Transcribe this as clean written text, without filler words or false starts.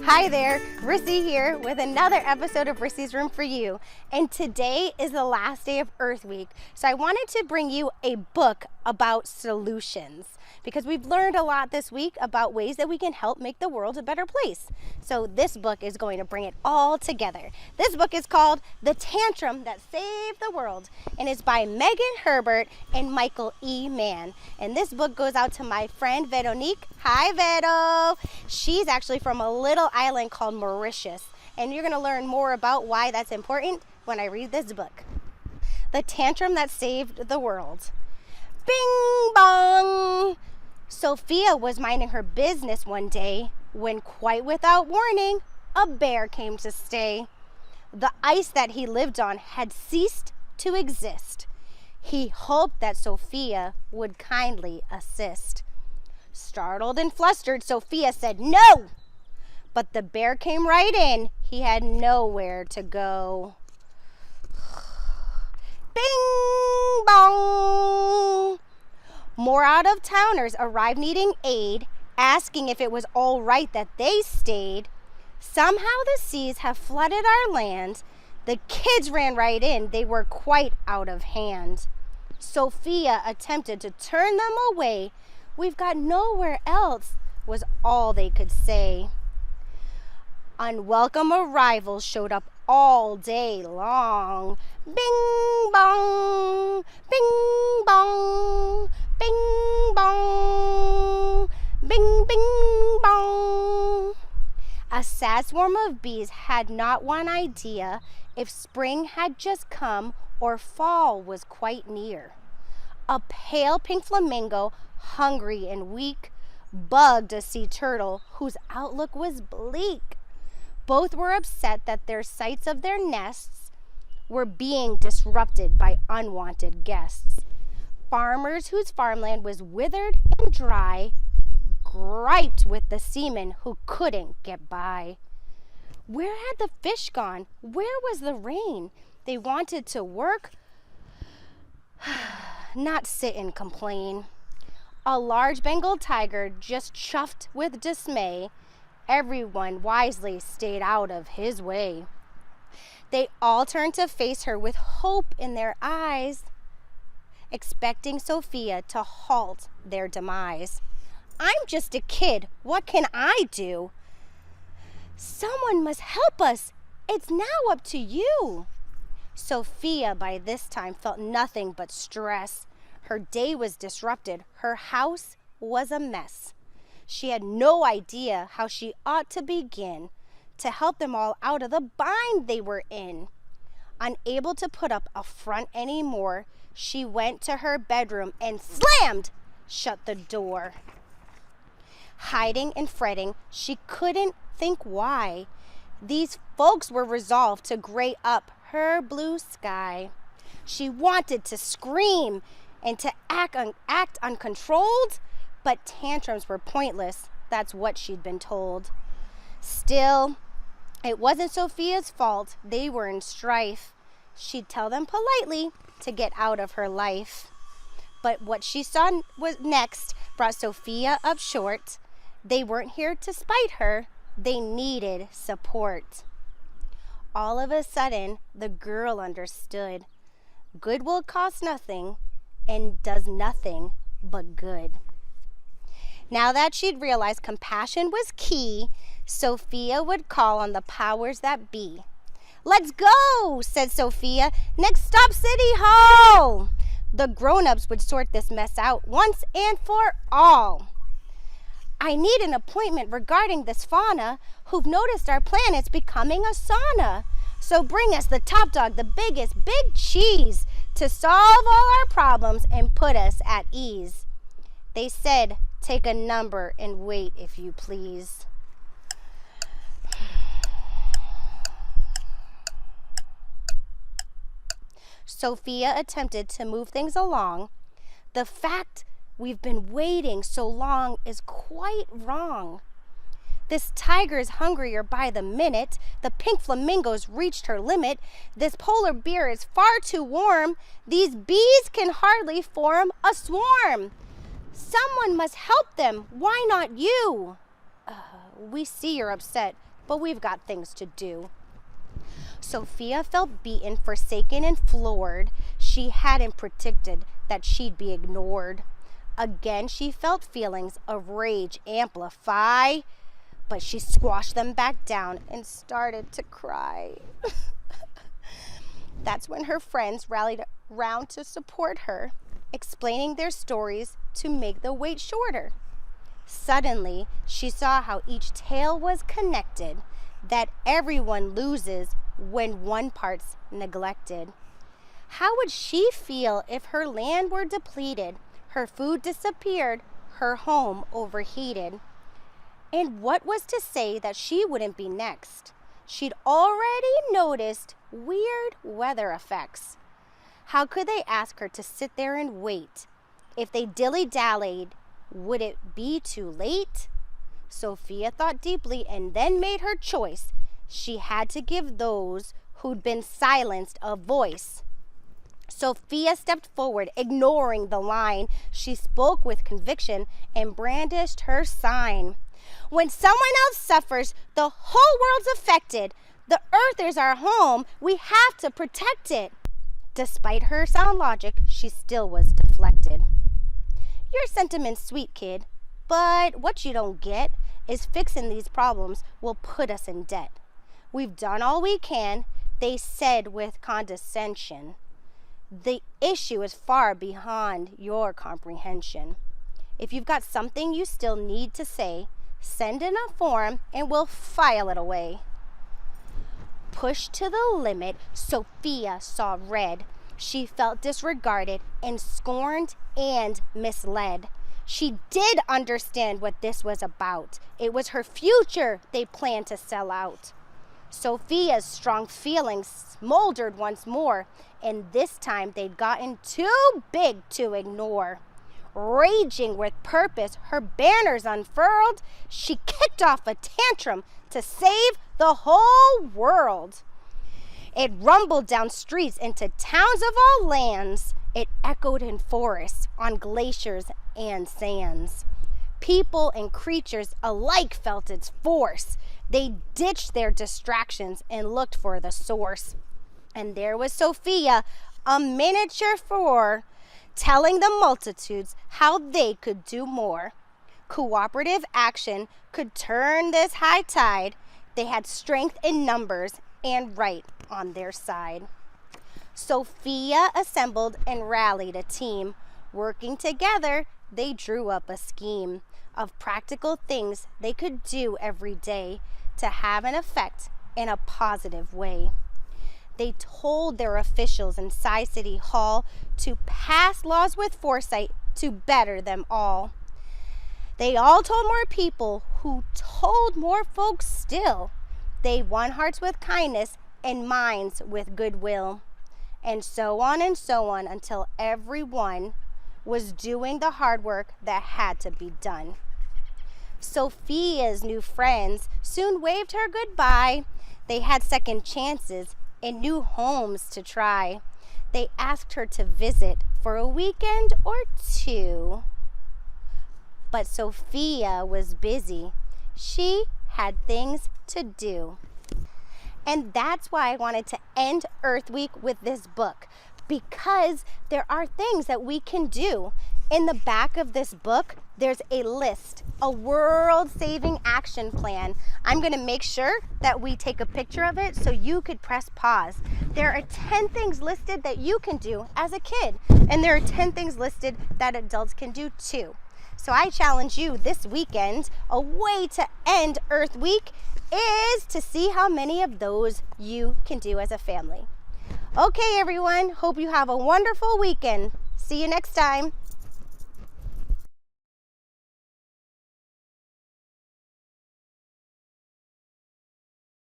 Hi there, Rissy here with another episode of Rissy's Room for You. And today is the last day of Earth Week, so I wanted to bring you a book about solutions because we've learned a lot this week about ways that we can help make the world a better place. So this book is going to bring it all together. This book is called The Tantrum That Saved the World, and it's by Megan Herbert and Michael E. Mann. And this book goes out to my friend Veronique. Hi, Vero. She's actually from a little island called Mauritius, and you're going to learn more about why that's important when I read this book. The Tantrum That Saved the World. Bing bong! Sophia was minding her business one day when, quite without warning, a bear came to stay. The ice that he lived on had ceased to exist. He hoped that Sophia would kindly assist. Startled and flustered, Sophia said no, but the bear came right in. He had nowhere to go. Bing bong! More out-of-towners arrived needing aid, asking if it was all right that they stayed. Somehow the seas have flooded our land. The kids ran right in. They were quite out of hand. Sophia attempted to turn them away. We've got nowhere else, was all they could say. Unwelcome arrivals showed up all day long. Bing bong, bing bong, bing bong, bing bing bong. A sad swarm of bees had not one idea if spring had just come or fall was quite near. A pale pink flamingo, hungry and weak, bugged a sea turtle whose outlook was bleak. Both were upset that their sites of their nests were being disrupted by unwanted guests. Farmers whose farmland was withered and dry griped with the seamen who couldn't get by. Where had the fish gone? Where was the rain? They wanted to work, not sit and complain. A large Bengal tiger just chuffed with dismay. Everyone wisely stayed out of his way. They all turned to face her with hope in their eyes, expecting Sophia to halt their demise. I'm just a kid. What can I do? Someone must help us. It's now up to you. Sophia by this time felt nothing but stress. Her day was disrupted. Her house was a mess. She had no idea how she ought to begin to help them all out of the bind they were in. Unable to put up a front anymore, she went to her bedroom and slammed shut the door. Hiding and fretting, she couldn't think why. These folks were resolved to gray up her blue sky. She wanted to scream and to act uncontrolled, but tantrums were pointless. That's what she'd been told. Still, it wasn't Sophia's fault. They were in strife. She'd tell them politely to get out of her life. But what she saw was next brought Sophia up short. They weren't here to spite her. They needed support. All of a sudden, the girl understood. Good will cost nothing and does nothing but good. Now that she'd realized compassion was key, Sophia would call on the powers that be. Let's go, said Sophia. Next stop, City Hall. The grown-ups would sort this mess out once and for all. I need an appointment regarding this fauna who've noticed our planet's becoming a sauna. So bring us the top dog, the biggest, big cheese, to solve all our problems and put us at ease. They said, take a number and wait if you please. Sophia attempted to move things along. The fact we've been waiting so long is quite wrong. This tiger is hungrier by the minute. The pink flamingo's reached her limit. This polar bear is far too warm. These bees can hardly form a swarm. Someone must help them. Why not you? We see you're upset. but we've got things to do. Sophia felt beaten, forsaken, and floored. She hadn't predicted that she'd be ignored. Again, she felt feelings of rage amplify, but she squashed them back down and started to cry. That's when her friends rallied around to support her, explaining their stories to make the wait shorter. Suddenly, she saw how each tale was connected, that everyone loses when one part's neglected. How would she feel if her land were depleted, her food disappeared, her home overheated? And what was to say that she wouldn't be next? She'd already noticed weird weather effects. How could they ask her to sit there and wait? If they dilly-dallied, would it be too late? Sophia thought deeply and then made her choice. She had to give those who'd been silenced a voice. Sophia stepped forward, ignoring the line. She spoke with conviction and brandished her sign. When someone else suffers, the whole world's affected. The earth is our home. We have to protect it. Despite her sound logic, she still was deflected. Your sentiment's sweet, kid, but what you don't get is fixing these problems will put us in debt. We've done all we can, they said with condescension. The issue is far beyond your comprehension. If you've got something you still need to say, send in a form and we'll file it away. Pushed to the limit, Sophia saw red. She felt disregarded and scorned and misled. She did understand what this was about. It was her future they planned to sell out. Sophia's strong feelings smoldered once more, and this time they'd gotten too big to ignore. Raging with purpose, her banners unfurled, she kicked off a tantrum to save the whole world. It rumbled down streets into towns of all lands. It echoed in forests, on glaciers and sands. People and creatures alike felt its force. They ditched their distractions and looked for the source. And there was Sophia, a miniature for, telling the multitudes how they could do more. Cooperative action could turn this high tide. They had strength in numbers and right on their side. Sophia assembled and rallied a team. Working together, they drew up a scheme of practical things they could do every day to have an effect in a positive way. They told their officials inside City Hall to pass laws with foresight to better them all. They all told more people who told more folks still. They won hearts with kindness and minds with goodwill. And so on until everyone was doing the hard work that had to be done. Sophia's new friends soon waved her goodbye. They had second chances and new homes to try. They asked her to visit for a weekend or two. But Sophia was busy. She had things to do. And that's why I wanted to end Earth Week with this book, because there are things that we can do. In the back of this book, there's a list, a world-saving action plan. I'm going to make sure that we take a picture of it so you could press pause. There are 10 things listed that you can do as a kid, and there are 10 things listed that adults can do too. So I challenge you this weekend, a way to end Earth Week is to see how many of those you can do as a family. Okay, everyone, hope you have a wonderful weekend. See you next time.